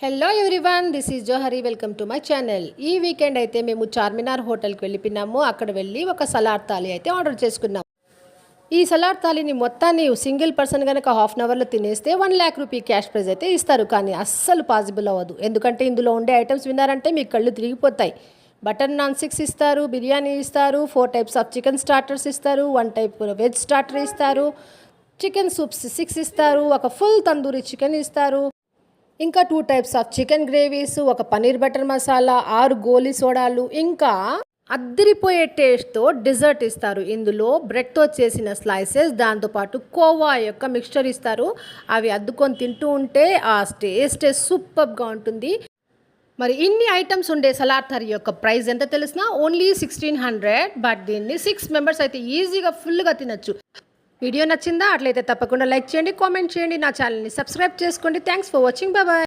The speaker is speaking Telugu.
Hello everyone, this is Johari. Welcome to my channel. ఈ వీకెండ్ అయితే మేము చార్మినార్ హోటల్కి వెళ్ళిపోయినాము. అక్కడ వెళ్ళి ఒక సలాడ్ థాలీ అయితే ఆర్డర్ చేసుకున్నాం. ఈ సలాడ్ థాలీని మొత్తాన్ని సింగిల్ పర్సన్ కనుక హాఫ్ అన్ అవర్లో తినేస్తే 1,00,000 రూపీ క్యాష్ ప్రైజ్ అయితే ఇస్తారు. కానీ అస్సలు పాసిబుల్ అవ్వదు. ఎందుకంటే ఇందులో ఉండే ఐటమ్స్ విన్నారంటే మీ కళ్ళు తిరిగిపోతాయి. బటర్ నాన్ 6 ఇస్తారు, బిర్యానీ ఇస్తారు, 4 టైప్స్ ఆఫ్ చికెన్ స్టార్టర్స్ ఇస్తారు, 1 టైప్ వెజ్ స్టార్టర్ ఇస్తారు, చికెన్ సూప్స్ 6 ఇస్తారు, ఒక ఫుల్ తందూరి చికెన్ ఇస్తారు, ఇంకా 2 టైప్స్ ఆఫ్ చికెన్ గ్రేవీస్, ఒక పనీర్ బటర్ మసాలా, 6 గోలీ సోడాలు, ఇంకా అద్దరిపోయే టేస్ట్తో డిజర్ట్ ఇస్తారు. ఇందులో బ్రెడ్తో చేసిన స్లైసెస్, దాంతోపాటు కోవా యొక్క మిక్స్చర్ ఇస్తారు. అవి అద్దుకొని తింటూ ఉంటే ఆ టేస్ట్ సూపర్గా ఉంటుంది. మరి ఇన్ని ఐటమ్స్ ఉండే సలాడ్ థాలీ యొక్క ప్రైస్ ఎంత తెలిసినా ఓన్లీ 1600. బట్ దీన్ని 6 మెంబర్స్ అయితే ఈజీగా ఫుల్గా తినచ్చు. వీడియో నచ్చిందా? అట్లయితే తప్పకుండా లైక్ చేయండి, కామెంట్ చేయండి, నా ఛానల్ని సబ్స్క్రైబ్ చేసుకోండి. Thanks for watching. Bye bye.